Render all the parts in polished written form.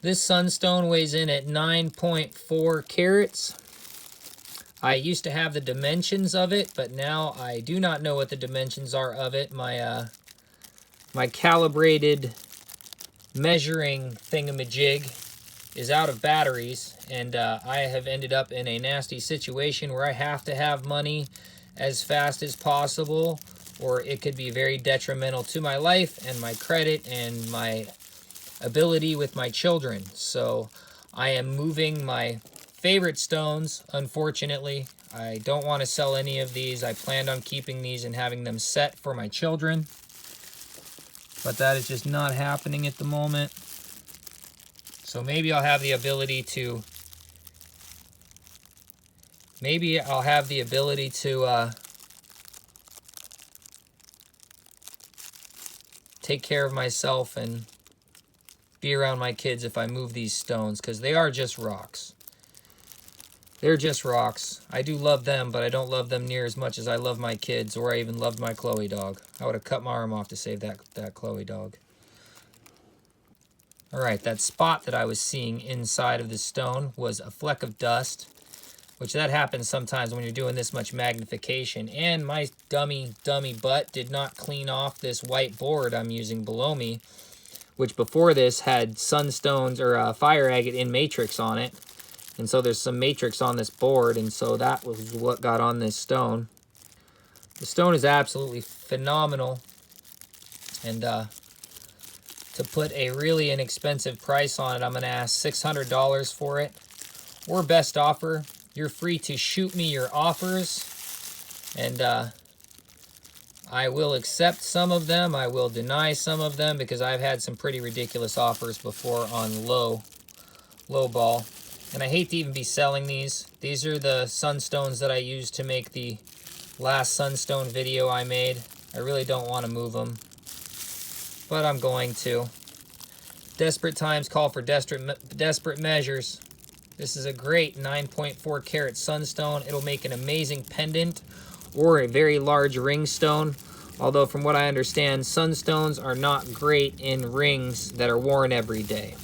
This sunstone weighs in at 9.4 carats. I used to have the dimensions of it, but now I do not know what the dimensions are of it. My calibrated measuring thingamajig is out of batteries, and I have ended up in a nasty situation where I have to have money as fast as possible, or it could be very detrimental to my life and my credit and my ability with my children. So I am moving my favorite stones, unfortunately. I don't want to sell any of these. I planned on keeping these and having them set for my children, but that is just not happening at the moment. So maybe I'll have the ability to take care of myself and be around my kids if I move these stones, because they are just rocks. They're just rocks. I do love them, but I don't love them near as much as I love my kids, or I even loved my Chloe dog. I would have cut my arm off to save that Chloe dog. All right, that spot that I was seeing inside of the stone was a fleck of dust, which that happens sometimes when you're doing this much magnification. And my dummy butt did not clean off this white board I'm using below me, which before this had sunstones or fire agate in matrix on it. And so there's some matrix on this board, and so that was what got on this stone. The stone is absolutely phenomenal, and to put a really inexpensive price on it, I'm going to ask $600 for it, or best offer. You're free to shoot me your offers, and I will accept some of them. I will deny some of them, because I've had some pretty ridiculous offers before on low ball. And I hate to even be selling these. These are the sunstones that I used to make the last sunstone video I made. I really don't want to move them, but I'm going to. Desperate times call for desperate measures. This is a great 9.4 carat sunstone. It'll make an amazing pendant or a very large ring stone. Although from what I understand, sunstones are not great in rings that are worn every day.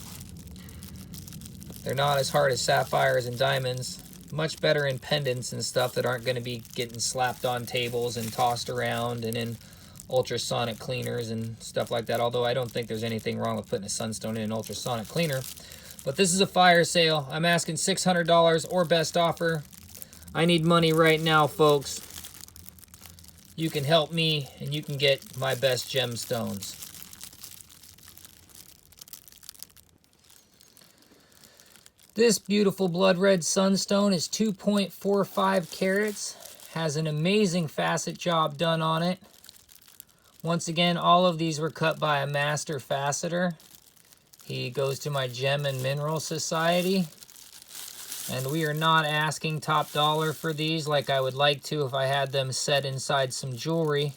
They're not as hard as sapphires and diamonds. Much better in pendants and stuff that aren't going to be getting slapped on tables and tossed around and in ultrasonic cleaners and stuff like that. Although I don't think there's anything wrong with putting a sunstone in an ultrasonic cleaner. But this is a fire sale. I'm asking $600 or best offer. I need money right now, folks. You can help me and you can get my best gemstones. This beautiful blood red sunstone is 2.45 carats, has an amazing facet job done on it. Once again, all of these were cut by a master faceter. He goes to my Gem and Mineral Society. And we are not asking top dollar for these like I would like to if I had them set inside some jewelry.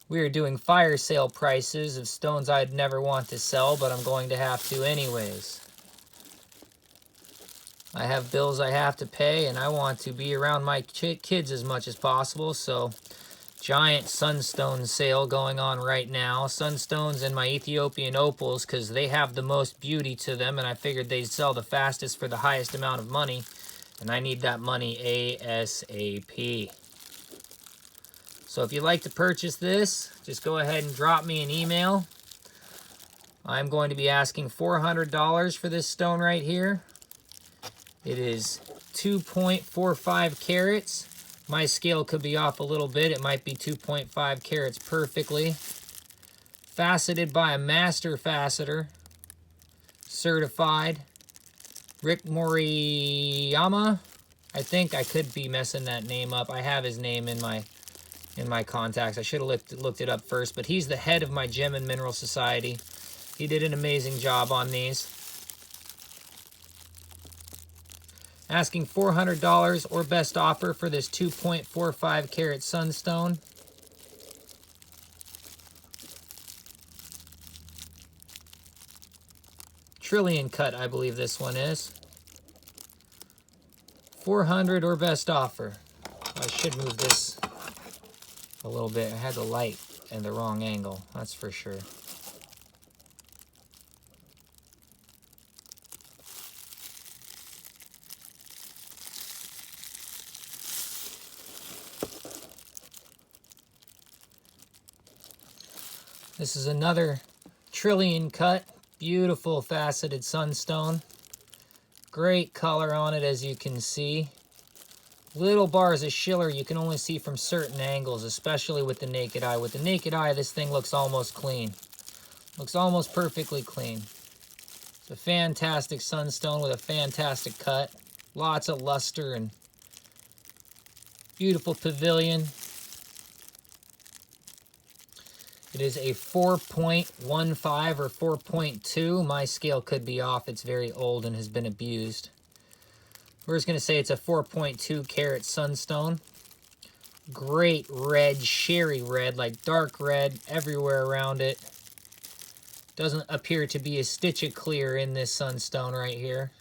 We are doing fire sale prices of stones I'd never want to sell, but I'm going to have to anyways. I have bills I have to pay, and I want to be around my kids as much as possible, so giant sunstone sale going on right now. Sunstones and my Ethiopian opals, because they have the most beauty to them, and I figured they'd sell the fastest for the highest amount of money, and I need that money ASAP. So if you'd like to purchase this, just go ahead and drop me an email. I'm going to be asking $400 for this stone right here. It is 2.45 carats. My scale could be off a little bit. It might be 2.5 carats perfectly. Faceted by a master faceter. Certified. Rick Moriyama. I think I could be messing that name up. I have his name in my contacts. I should have looked it up first, but he's the head of my Gem and Mineral Society. He did an amazing job on these. Asking $400 or best offer for this 2.45 carat sunstone. Trillion cut, I believe this one is. $400 or best offer. I should move this a little bit. I had the light in the wrong angle, that's for sure. This is another trillion cut, beautiful faceted sunstone. Great color on it, as you can see. Little bars of schiller you can only see from certain angles, especially with the naked eye. With the naked eye, this thing looks almost clean. Looks almost perfectly clean. It's a fantastic sunstone with a fantastic cut. Lots of luster and beautiful pavilion. It is a 4.15 or 4.2. My scale could be off. It's very old and has been abused. We're just going to say it's a 4.2 carat sunstone. Great red, sherry red, like dark red everywhere around it. Doesn't appear to be a stitch of clear in this sunstone right here.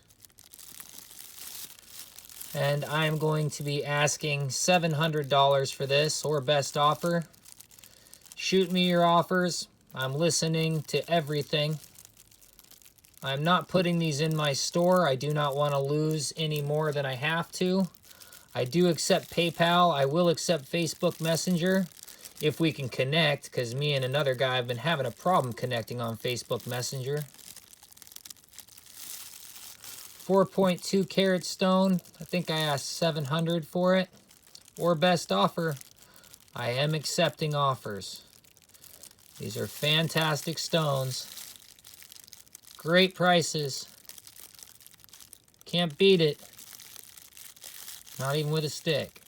And I'm going to be asking $700 for this, or best offer. Shoot me your offers. I'm listening to everything. I'm not putting these in my store. I do not want to lose any more than I have to. I do accept PayPal. I will accept Facebook Messenger if we can connect, because me and another guy have been having a problem connecting on Facebook Messenger. 4.2 carat stone. I think I asked $700 for it. Or best offer. I am accepting offers. These are fantastic stones. Great prices. Can't beat it. Not even with a stick.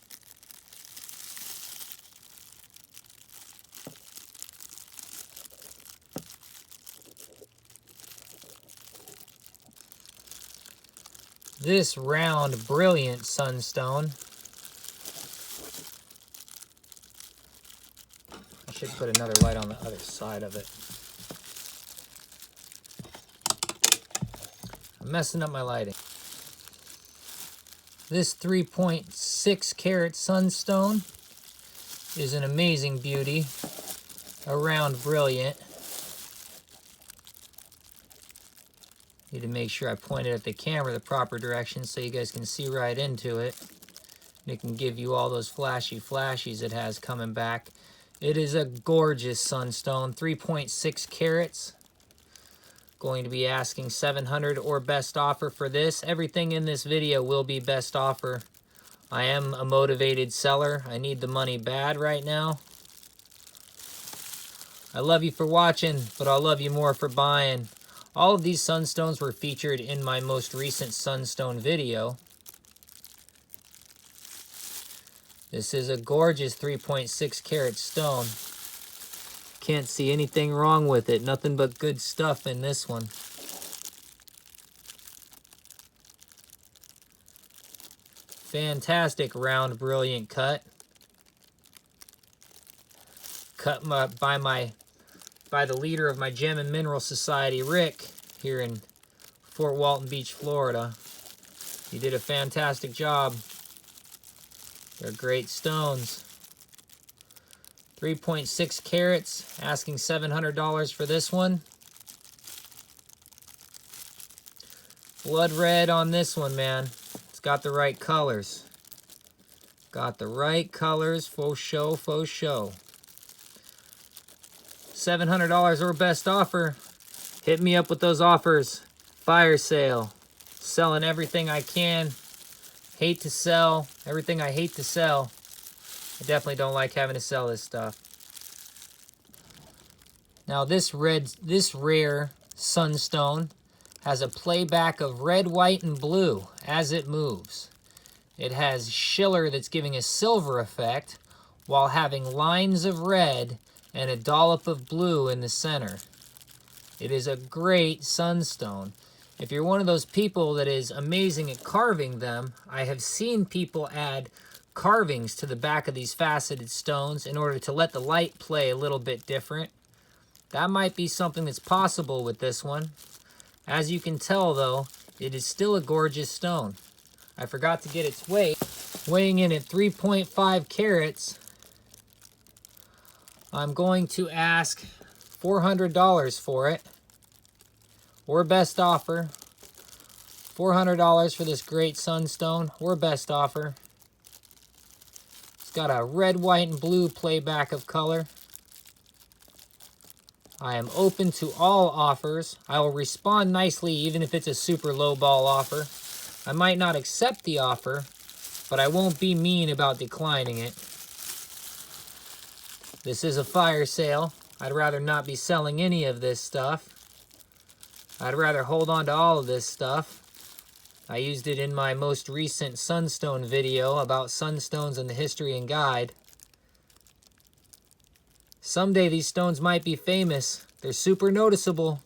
This round, brilliant sunstone. I should put another light on the other side of it. I'm messing up my lighting. This 3.6 carat sunstone is an amazing beauty. A round brilliant. Need to make sure I point it at the camera the proper direction so you guys can see right into it. And it can give you all those flashy flashies it has coming back. It is a gorgeous sunstone, 3.6 carats. Going to be asking $700 or best offer for this. Everything in this video will be best offer. I am a motivated seller. I need the money bad right now. I love you for watching, but I'll love you more for buying. All of these sunstones were featured in my most recent sunstone video. This is a gorgeous 3.6 carat stone. Can't see anything wrong with it. Nothing but good stuff in this one. Fantastic round, brilliant cut. Cut by the leader of my Gem and Mineral Society, Rick, here in Fort Walton Beach, Florida. He did a fantastic job. They're great stones. 3.6 carats, asking $700 for this one. Blood red on this one, man. It's got the right colors. Got the right colors, faux show, faux show. $700 or best offer. Hit me up with those offers. Fire sale. Selling everything I can. Hate to sell. Everything I hate to sell. I definitely don't like having to sell this stuff. Now this rare sunstone has a playback of red, white, and blue as it moves. It has schiller that's giving a silver effect while having lines of red and a dollop of blue in the center. It is a great sunstone. If you're one of those people that is amazing at carving them, I have seen people add carvings to the back of these faceted stones in order to let the light play a little bit different. That might be something that's possible with this one. As you can tell though, it is still a gorgeous stone. I forgot to get its weight. Weighing in at 3.5 carats, I'm going to ask $400 for it, or best offer. $400 for this great sunstone, or best offer. It's got a red, white, and blue playback of color. I am open to all offers. I will respond nicely even if it's a super low ball offer. I might not accept the offer, but I won't be mean about declining it. This is a fire sale. I'd rather not be selling any of this stuff. I'd rather hold on to all of this stuff. I used it in my most recent Sunstone video about sunstones and the history and guide. Someday these stones might be famous. They're super noticeable.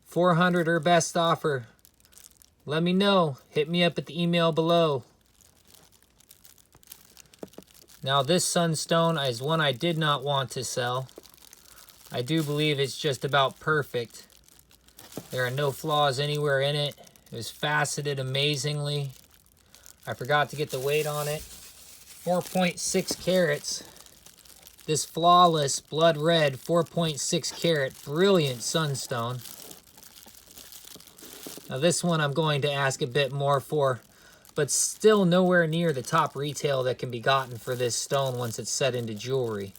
400 or best offer. Let me know. Hit me up at the email below. Now this sunstone is one I did not want to sell. I do believe it's just about perfect. There are no flaws anywhere in it. It was faceted amazingly. I forgot to get the weight on it. 4.6 carats. This flawless blood red 4.6 carat brilliant sunstone. Now this one I'm going to ask a bit more for, but still nowhere near the top retail that can be gotten for this stone once it's set into jewelry.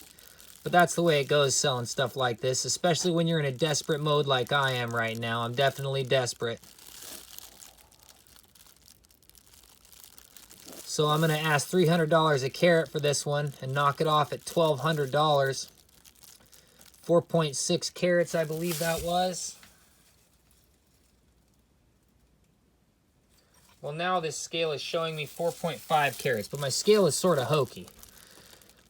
But that's the way it goes selling stuff like this, especially when you're in a desperate mode like I am right now. I'm definitely desperate. So I'm going to ask $300 a carat for this one and knock it off at $1,200. 4.6 carats, I believe that was. Well, now this scale is showing me 4.5 carats, but my scale is sort of hokey.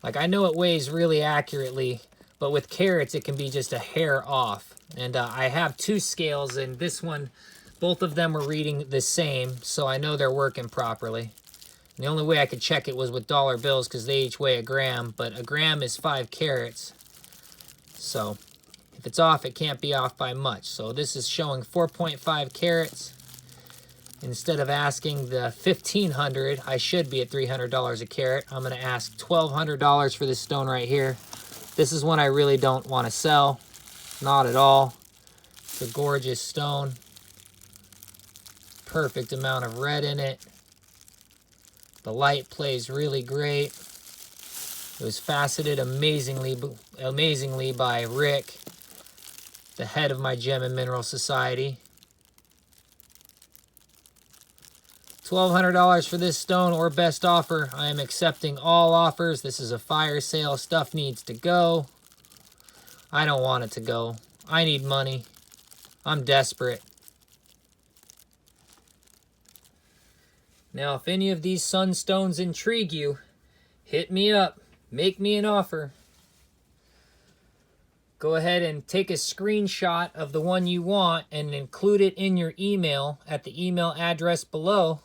Like, I know it weighs really accurately, but with carats, it can be just a hair off. And I have two scales, and this one, both of them are reading the same, so I know they're working properly. And the only way I could check it was with dollar bills because they each weigh a gram, but a gram is 5 carats. So if it's off, it can't be off by much. So this is showing 4.5 carats. Instead of asking the $1,500, I should be at $300 a carat. I'm going to ask $1,200 for this stone right here. This is one I really don't want to sell. Not at all. It's a gorgeous stone. Perfect amount of red in it. The light plays really great. It was faceted amazingly by Rick, the head of my Gem and Mineral Society. $1,200 for this stone or best offer. I am accepting all offers. This is a fire sale. Stuff needs to go. I don't want it to go. I need money. I'm desperate. Now, if any of these sunstones intrigue you, hit me up. Make me an offer. Go ahead and take a screenshot of the one you want and include it in your email at the email address below,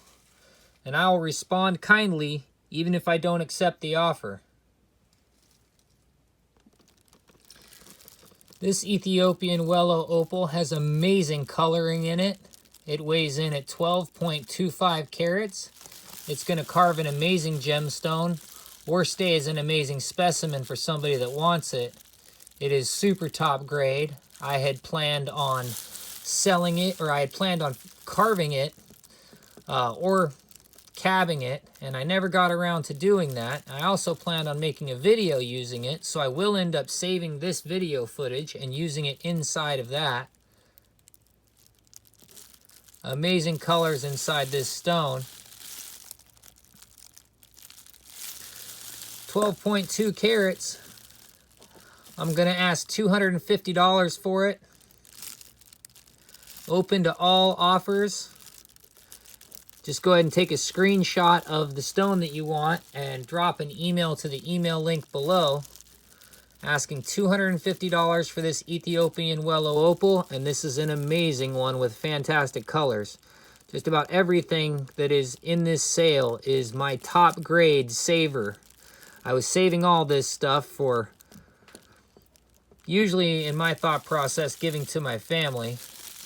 and I will respond kindly even if I don't accept the offer. This Ethiopian Wellow Opal has amazing coloring in it. It weighs in at 12.25 carats. It's going to carve an amazing gemstone or stay as an amazing specimen for somebody that wants it. It is super top grade. I had planned on selling it, or I had planned on carving it or cabbing it, and I never got around to doing that. I also planned on making a video using it, so I will end up saving this video footage and using it inside of that. Amazing colors inside this stone. 12.2 carats. I'm going to ask $250 for it. Open to all offers. Just go ahead and take a screenshot of the stone that you want and drop an email to the email link below. Asking $250 for this Ethiopian Wellow Opal, and this is an amazing one with fantastic colors. Just about everything that is in this sale is my top grade saver. I was saving all this stuff for, usually in my thought process, giving to my family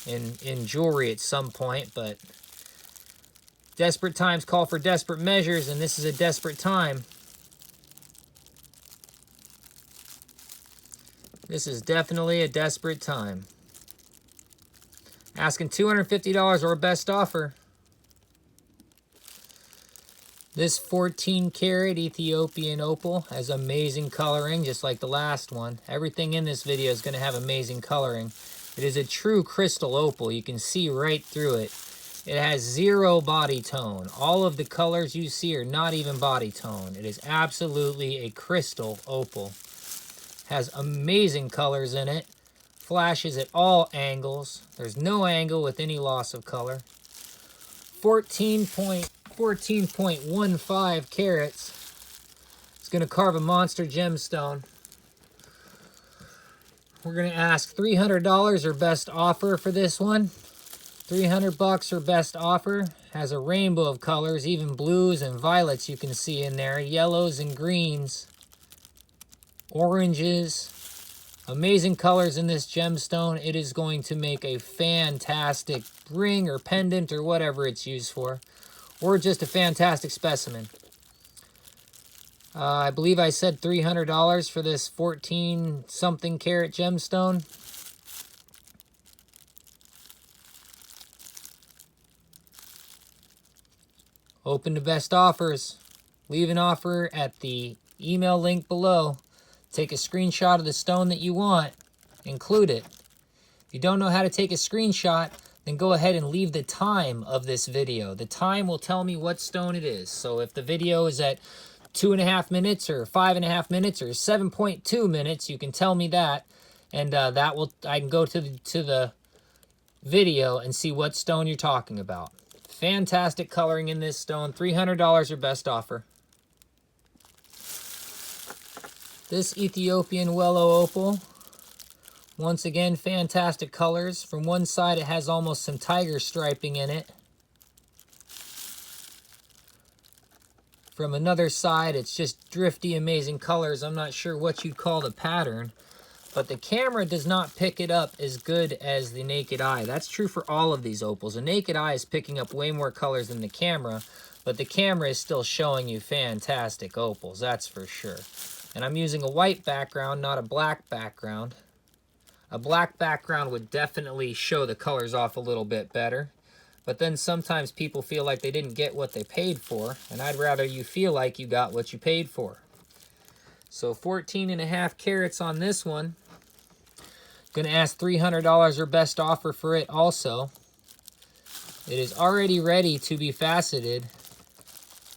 in jewelry at some point, but desperate times call for desperate measures, and this is a desperate time. This is definitely a desperate time. Asking $250 or best offer. This 14 karat Ethiopian opal has amazing coloring, just like the last one. Everything in this video is going to have amazing coloring. It is a true crystal opal. You can see right through it. It has zero body tone. All of the colors you see are not even body tone. It is absolutely a crystal opal. Has amazing colors in it. Flashes at all angles. There's no angle with any loss of color. 14.15 carats. It's going to carve a monster gemstone. We're going to ask $300 or best offer for this one. 300 bucks or best offer. Has a rainbow of colors, even blues and violets you can see in there, yellows and greens, oranges. Amazing colors in this gemstone. It is going to make a fantastic ring or pendant or whatever it's used for, or just a fantastic specimen. I believe I said $300 for this 14 something carat gemstone. Open to best offers. Leave an offer at the email link below. Take a screenshot of the stone that you want. Include it. If you don't know how to take a screenshot, then go ahead and leave the time of this video. The time will tell me what stone it is. So if the video is at 2.5 minutes or 5.5 minutes or 7.2 minutes, you can tell me that. And I can go to the video and see what stone you're talking about. Fantastic coloring in this stone. $300 or best offer. This Ethiopian Wello opal. Once again, fantastic colors. From one side, it has almost some tiger striping in it. From another side, it's just drifty, amazing colors. I'm not sure what you'd call the pattern, but the camera does not pick it up as good as the naked eye. That's true for all of these opals. The naked eye is picking up way more colors than the camera, but the camera is still showing you fantastic opals, that's for sure. And I'm using a white background, not a black background. A black background would definitely show the colors off a little bit better. But then sometimes people feel like they didn't get what they paid for, and I'd rather you feel like you got what you paid for. So 14.5 carats on this one. Gonna ask $300 or best offer for it also. It is already ready to be faceted,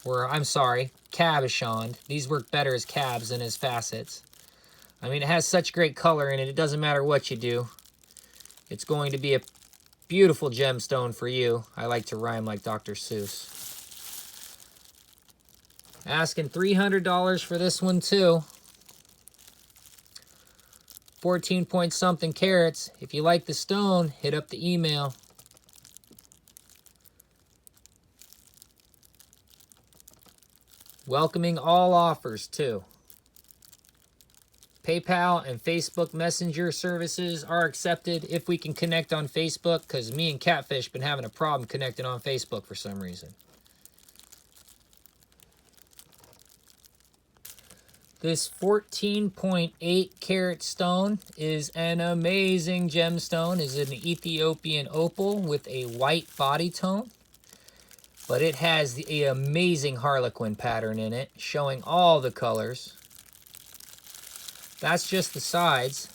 or I'm sorry, cabochoned. These work better as cabs than as facets. I mean, it has such great color in it, it doesn't matter what you do. It's going to be a beautiful gemstone for you. I like to rhyme like Dr. Seuss. Asking $300 for this one too. 14 point something carats. If you like the stone, hit up the email. Welcoming all offers too. PayPal and Facebook Messenger services are accepted if we can connect on Facebook, because me and Catfish been having a problem connecting on Facebook for some reason. This 14.8 carat stone is an amazing gemstone. It's an Ethiopian opal with a white body tone. But it has the amazing harlequin pattern in it, showing all the colors. That's just the sides.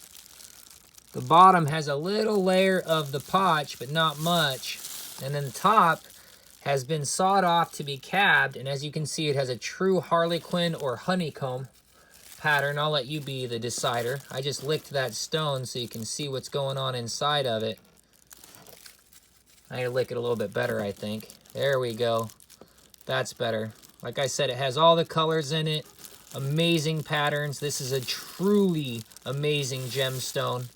The bottom has a little layer of the potch, but not much. And then the top has been sawed off to be cabbed. And as you can see, it has a true harlequin or honeycomb pattern. I'll let you be the decider. I just licked that stone so you can see what's going on inside of it. I need to lick it a little bit better, I think. There we go. That's better. Like I said, it has all the colors in it. Amazing patterns. This is a truly amazing gemstone.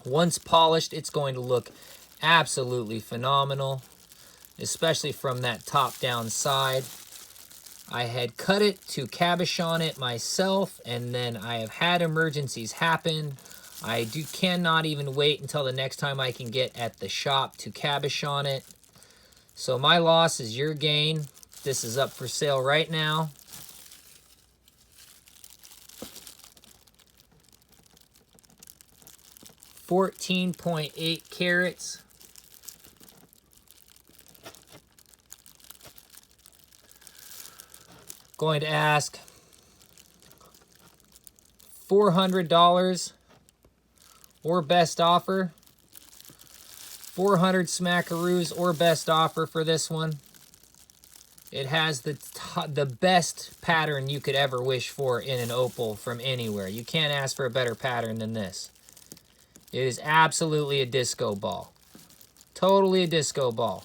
Once polished, it's going to look absolutely phenomenal, especially from that top-down side. I had cut it to cabochon it myself, and then I have had emergencies happen. I cannot even wait until the next time I can get at the shop to cabochon it. So my loss is your gain. This is up for sale right now. $14.8 carats. Going to ask $400 or best offer. 400 smackaroos or best offer for this one. It has the best pattern you could ever wish for in an opal from anywhere. You can't ask for a better pattern than this. It is absolutely a disco ball. Totally a disco ball.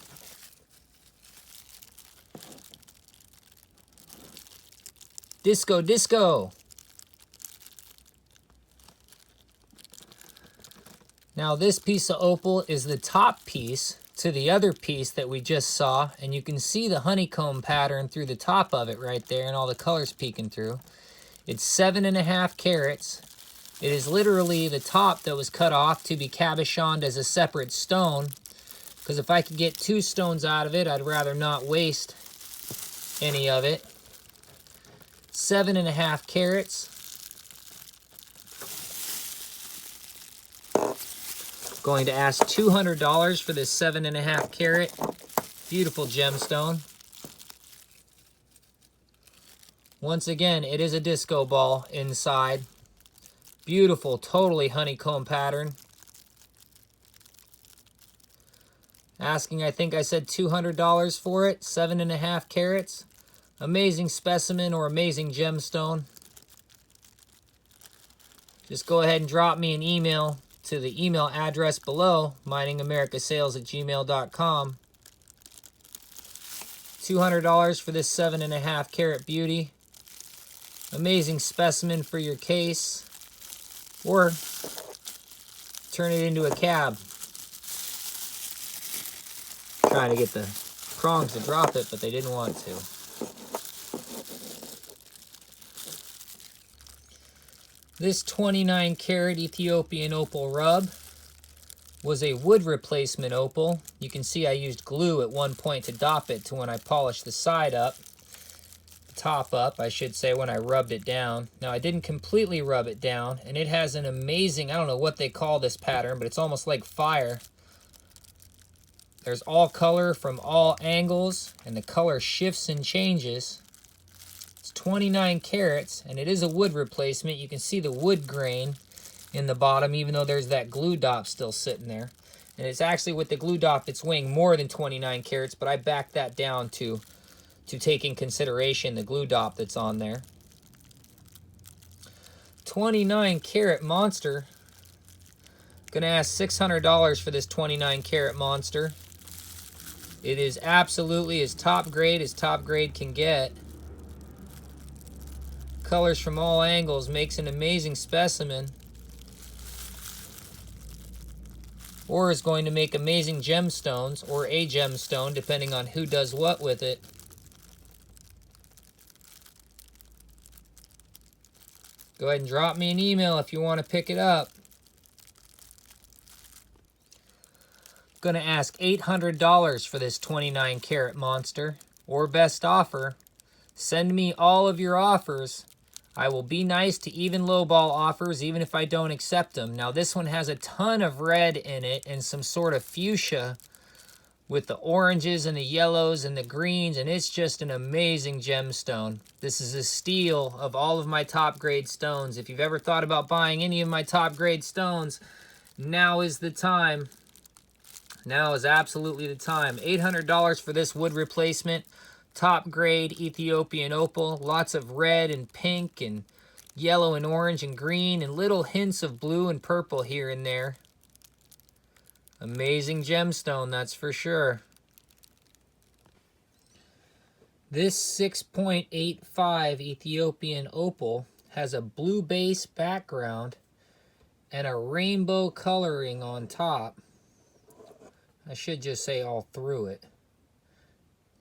Disco, disco. Now this piece of opal is the top piece to the other piece that we just saw, and you can see the honeycomb pattern through the top of it right there and all the colors peeking through. It's 7.5 carats. It is literally the top that was cut off to be cabochoned as a separate stone, because if I could get 2 stones out of it, I'd rather not waste any of it. 7.5 carats. Going to ask $200 for this 7.5 carat beautiful gemstone. Once again, it is a disco ball inside. Beautiful, totally honeycomb pattern. Asking, I think I said $200 for it. 7.5 carats. Amazing specimen or amazing gemstone. Just go ahead and drop me an email to the email address below, miningamericasales@gmail.com. $200 for this 7.5 carat beauty. Amazing specimen for your case, or turn it into a cab. Trying to get the prongs to drop it, but they didn't want to. This 29 karat Ethiopian opal rub was a wood replacement opal. You can see I used glue at one point to dop it to when I polished the side up. The top up, I should say, when I rubbed it down. Now, I didn't completely rub it down, and it has an amazing, I don't know what they call this pattern, but it's almost like fire. There's all color from all angles, and the color shifts and changes. 29 carats, and it is a wood replacement. You can see the wood grain in the bottom, even though there's that glue dop still sitting there. And it's actually, with the glue dop, it's weighing more than 29 carats, but I backed that down to take in consideration the glue dop that's on there. 29 carat monster. Gonna ask $600 for this 29 carat monster. It is absolutely as top grade can get. Colors from all angles, makes an amazing specimen, or is going to make amazing gemstones, or a gemstone, depending on who does what with it. Go ahead and drop me an email if you want to pick it up. Gonna ask $800 for this 29 karat monster, or best offer. Send me all of your offers. I will be nice to even lowball offers, even if I don't accept them. Now, this one has a ton of red in it and some sort of fuchsia with the oranges and the yellows and the greens, and it's just an amazing gemstone. This is a steal of all of my top grade stones. If you've ever thought about buying any of my top grade stones, now is the time. Now is absolutely the time. $800 for this wood replacement. Top grade Ethiopian opal, lots of red and pink and yellow and orange and green and little hints of blue and purple here and there. Amazing gemstone, that's for sure. This 6.85 Ethiopian opal has a blue base background and a rainbow coloring on top. I should just say all through it.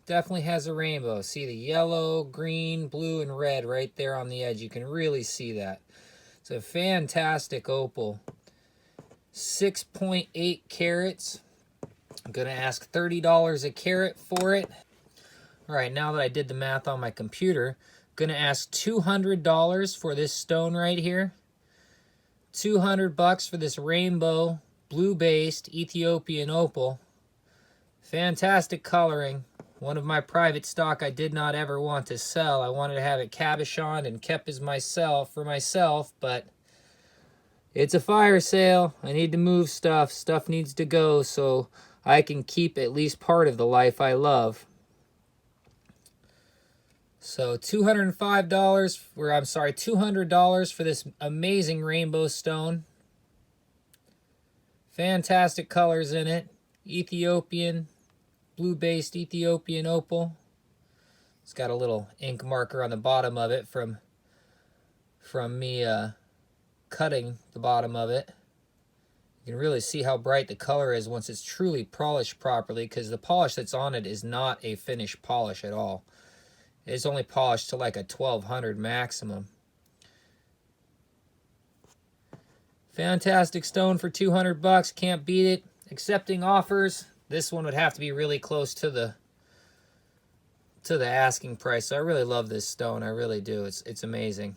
Definitely has a rainbow. See the yellow, green, blue, and red right there on the edge. You can really see that. It's a fantastic opal. 6.8 carats. I'm going to ask $30 a carat for it. All right, now that I did the math on my computer, I'm going to ask $200 for this stone right here. $200 for this rainbow, blue-based Ethiopian opal. Fantastic coloring. One of my private stock I did not ever want to sell. I wanted to have it cabochoned and kept as for myself, but it's a fire sale. I need to move stuff. Stuff needs to go so I can keep at least part of the life I love. So $205, or I'm sorry, $200 for this amazing rainbow stone. Fantastic colors in it. Ethiopian, blue-based Ethiopian opal. It's got a little ink marker on the bottom of it from me cutting the bottom of it. You can really see how bright the color is once it's truly polished properly, because the polish that's on it is not a finished polish at all. It's only polished to like a 1200 maximum. Fantastic stone for 200 bucks. Can't beat it. Accepting offers. This one would have to be really close to the asking price. So I really love this stone. I really do. It's amazing.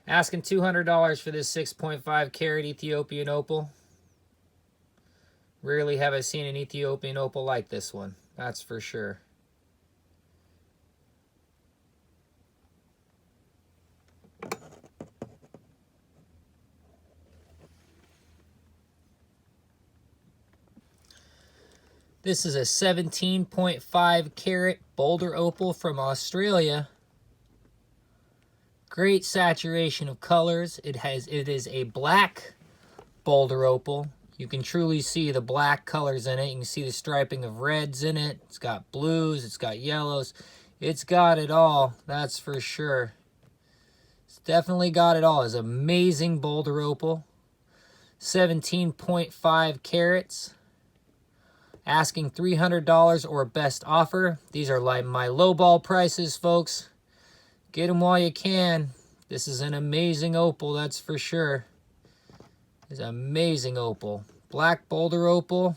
Asking $200 for this 6.5 carat Ethiopian opal. Rarely have I seen an Ethiopian opal like this one. That's for sure. This is a 17.5 carat Boulder opal from Australia. Great saturation of colors. It is a black Boulder opal. You can truly see the black colors in it. You can see the striping of reds in it. It's got blues, it's got yellows. It's got it all, that's for sure. It's definitely got it all. It's amazing Boulder opal. 17.5 carats. Asking $300 or best offer. These are like my lowball prices, folks. Get them while you can. This is an amazing opal, that's for sure. It's an amazing opal. Black Boulder opal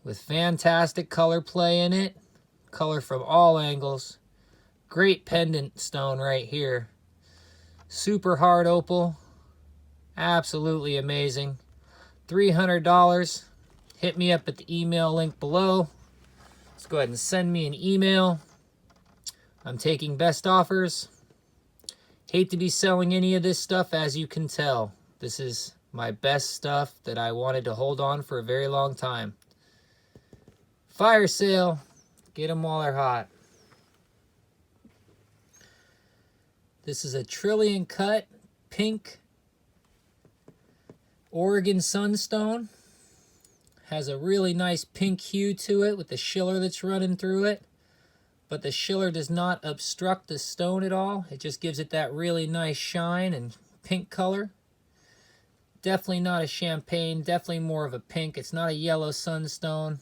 with fantastic color play in it. Color from all angles. Great pendant stone right here. Super hard opal. Absolutely amazing. $300. Hit me up at the email link below. Let's go ahead and send me an email. I'm taking best offers. Hate to be selling any of this stuff, as you can tell. This is my best stuff that I wanted to hold on for a very long time. Fire sale. Get them while they're hot. This is a trillion cut pink Oregon sunstone. Has a really nice pink hue to it with the schiller that's running through it. But the schiller does not obstruct the stone at all. It just gives it that really nice shine and pink color. Definitely not a champagne, definitely more of a pink. It's not a yellow sunstone.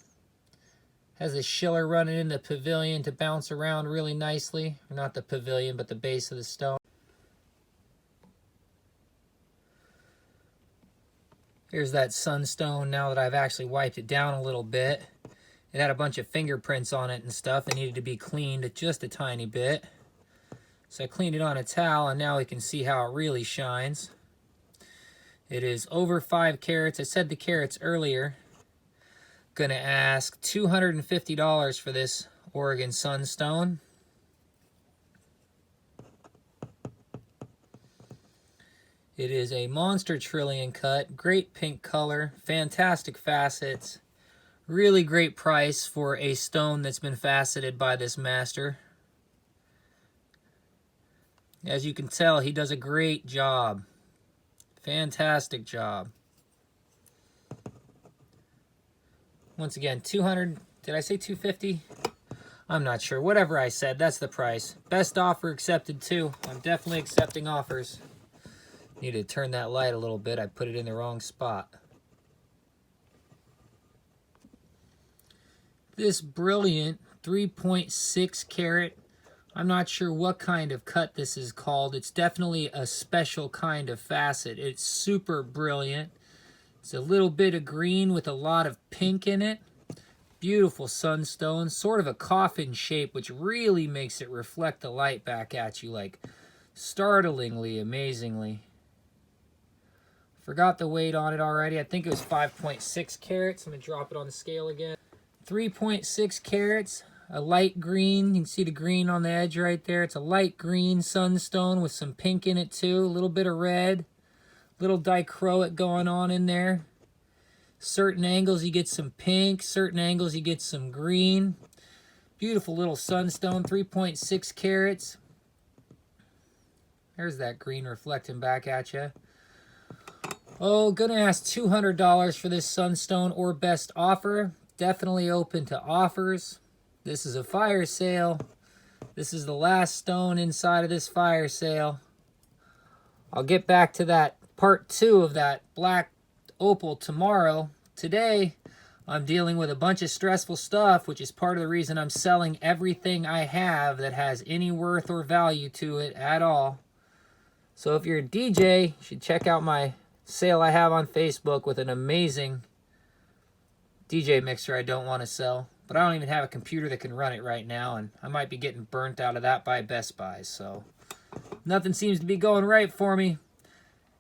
Has the schiller running in the pavilion to bounce around really nicely. Or not the pavilion, but the base of the stone. Here's that sunstone now that I've actually wiped it down a little bit. It had a bunch of fingerprints on it and stuff. It needed to be cleaned just a tiny bit. So I cleaned it on a towel, and now we can see how it really shines. It is over 5 carats. I said the carats earlier. Gonna ask $250 for this Oregon sunstone. It is a monster trillion cut, great pink color, fantastic facets, really great price for a stone that's been faceted by this master. As you can tell, he does a great job. Fantastic job. Once again, 200, did I say 250? I'm not sure. Whatever I said, that's the price. Best offer accepted too. I'm definitely accepting offers. Need to turn that light a little bit. I put it in the wrong spot. This brilliant 3.6 carat, I'm not sure what kind of cut this is called. It's definitely a special kind of facet. It's super brilliant. It's a little bit of green with a lot of pink in it. Beautiful sunstone, sort of a coffin shape, which really makes it reflect the light back at you, like startlingly, amazingly. Forgot the weight on it already. I think it was 5.6 carats. I'm going to drop it on the scale again. 3.6 carats, a light green. You can see the green on the edge right there. It's a light green sunstone with some pink in it too, a little bit of red, little dichroic going on in there. Certain angles you get some pink, certain angles you get some green. Beautiful little sunstone, 3.6 carats. There's that green reflecting back at you. Oh, gonna ask $200 for this sunstone or best offer. Definitely open to offers. This is a fire sale. This is the last stone inside of this fire sale. I'll get back to that part 2 of that black opal tomorrow. Today, I'm dealing with a bunch of stressful stuff, which is part of the reason I'm selling everything I have that has any worth or value to it at all. So if you're a DJ, you should check out my sale I have on Facebook with an amazing DJ mixer I don't want to sell. But I don't even have a computer that can run it right now, and I might be getting burnt out of that by Best Buy. So nothing seems to be going right for me.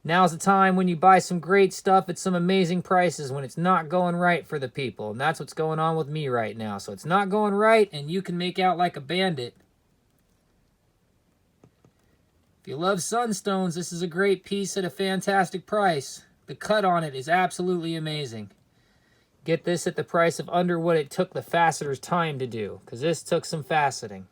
Now's the time when you buy some great stuff at some amazing prices when it's not going right for the people. And that's what's going on with me right now. So it's not going right, and you can make out like a bandit. If you love sunstones, this is a great piece at a fantastic price. The cut on it is absolutely amazing. Get this at the price of under what it took the faceter's time to do, because this took some faceting.